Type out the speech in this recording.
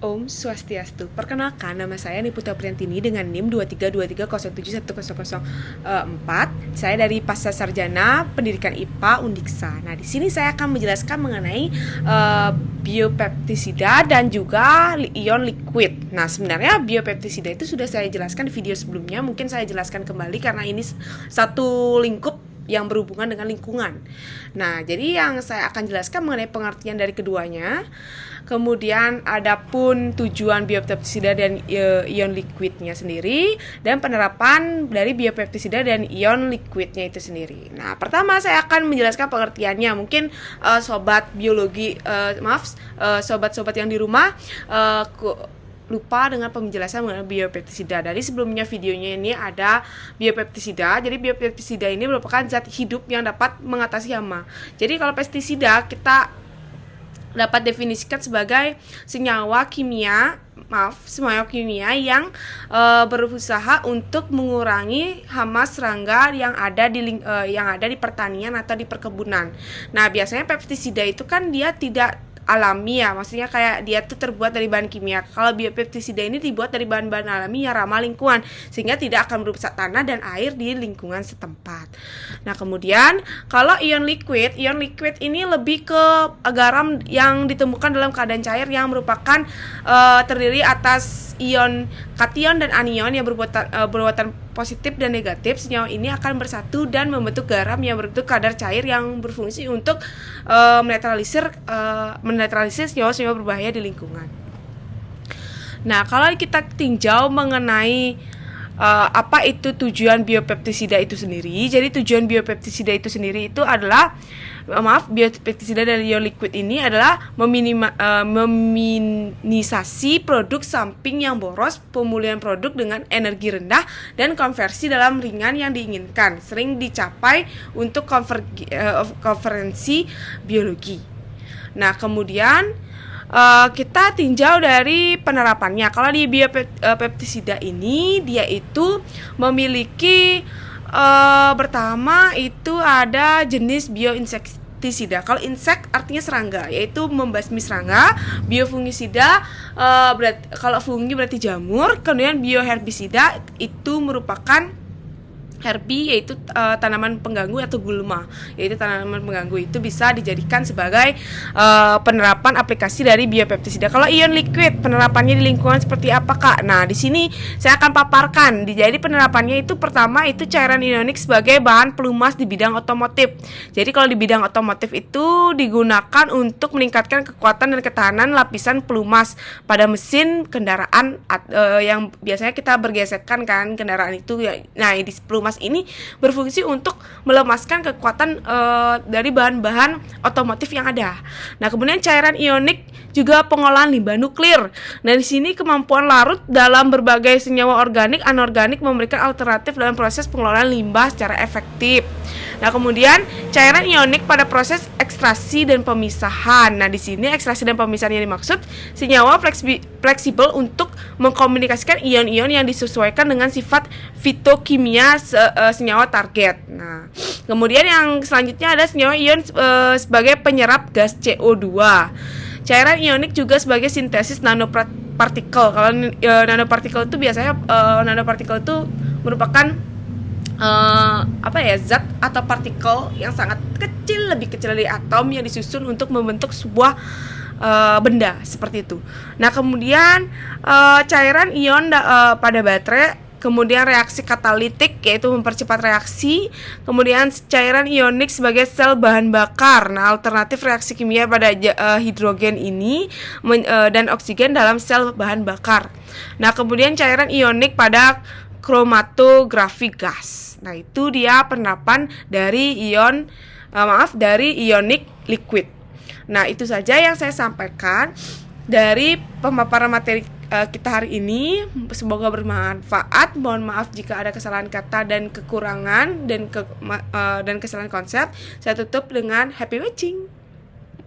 Om Swastiastu. Perkenalkan, nama saya Niputa Priantini dengan NIM 2323071004. Saya dari Pasca Sarjana Pendidikan IPA Undiksa. Nah, di sini saya akan menjelaskan mengenai biopeptisida dan juga ion liquid. Nah, sebenarnya biopeptisida itu sudah saya jelaskan di video sebelumnya. Mungkin saya jelaskan kembali karena ini satu lingkup yang berhubungan dengan lingkungan. Nah, jadi yang saya akan jelaskan mengenai pengertian dari keduanya. Kemudian adapun tujuan biopeptisida dan ion liquidnya sendiri, dan penerapan dari biopeptisida dan ion liquidnya itu sendiri. Nah, pertama saya akan menjelaskan pengertiannya. Mungkin sobat biologi, sobat-sobat yang di rumah lupa dengan penjelasan mengenai biopeptisida. Dari sebelumnya videonya ini ada biopeptisida. Jadi biopeptisida ini merupakan zat hidup yang dapat mengatasi hama. Jadi kalau pestisida kita dapat definisikan sebagai senyawa kimia yang berusaha untuk mengurangi hama serangga yang ada di pertanian atau di perkebunan. Nah, biasanya pestisida itu kan dia tidak alami ya, maksudnya kayak dia tuh terbuat dari bahan kimia. Kalau biopeptisida ini dibuat dari bahan-bahan alami yang ramah lingkungan, sehingga tidak akan merusak tanah dan air di lingkungan setempat. Nah, kemudian kalau ion liquid ini lebih ke garam yang ditemukan dalam keadaan cair yang merupakan terdiri atas ion kation dan anion yang berwatan positif dan negatif. Senyawa ini akan bersatu dan membentuk garam yang berbentuk kadar cair yang berfungsi untuk menetralisir senyawa-senyawa berbahaya di lingkungan. Nah, kalau kita tinjau mengenai apa itu tujuan biopeptisida itu sendiri. Jadi tujuan biopeptisida itu sendiri itu adalah biopeptisida dari ion liquid ini adalah meminisasi produk samping yang boros, pemulihan produk dengan energi rendah, dan konversi dalam ringan yang diinginkan sering dicapai untuk konferensi biologi. Nah, kemudian kita tinjau dari penerapannya. Kalau di biopeptisida ini dia itu memiliki pertama itu ada jenis bioinsektisida. Kalau insek artinya serangga, yaitu membasmi serangga. Biofungisida kalau fungi berarti jamur. Kemudian bioherbisida itu merupakan herbi, yaitu tanaman pengganggu atau gulma, yaitu tanaman pengganggu itu bisa dijadikan sebagai penerapan aplikasi dari biopeptisida. Kalau ion liquid penerapannya di lingkungan seperti apa, Kak? Nah, di sini saya akan paparkan. Jadi penerapannya itu pertama itu cairan ionik sebagai bahan pelumas di bidang otomotif. Jadi kalau di bidang otomotif itu digunakan untuk meningkatkan kekuatan dan ketahanan lapisan pelumas pada mesin kendaraan yang biasanya kita bergesekan kan kendaraan itu. Nah, di pelumas ini berfungsi untuk melemaskan kekuatan dari bahan-bahan otomotif yang ada. Nah, kemudian cairan ionik juga pengolahan limbah nuklir. Nah, di sini kemampuan larut dalam berbagai senyawa organik, anorganik memberikan alternatif dalam proses pengelolaan limbah secara efektif. Nah, kemudian cairan ionik pada proses ekstraksi dan pemisahan. Nah, di sini ekstraksi dan pemisahan yang dimaksud senyawa fleksibel untuk mengkomunikasikan ion-ion yang disesuaikan dengan sifat fitokimia senyawa target. Nah, kemudian yang selanjutnya ada senyawa ion sebagai penyerap gas CO2. Cairan ionik juga sebagai sintesis nanopartikel. Kalau nanopartikel itu biasanya nanopartikel itu merupakan zat atau partikel yang sangat kecil, lebih kecil dari atom yang disusun untuk membentuk sebuah benda seperti itu. Nah, kemudian cairan ion pada baterai, kemudian reaksi katalitik yaitu mempercepat reaksi, kemudian cairan ionik sebagai sel bahan bakar. Nah, alternatif reaksi kimia pada hidrogen ini dan oksigen dalam sel bahan bakar. Nah, kemudian cairan ionik pada kromatografi gas. Nah, itu dia penerapan dari ionic liquid. Nah, itu saja yang saya sampaikan dari pemaparan materi kita hari ini. Semoga bermanfaat. Mohon maaf jika ada kesalahan kata dan kekurangan dan kesalahan konsep. Saya tutup dengan happy watching.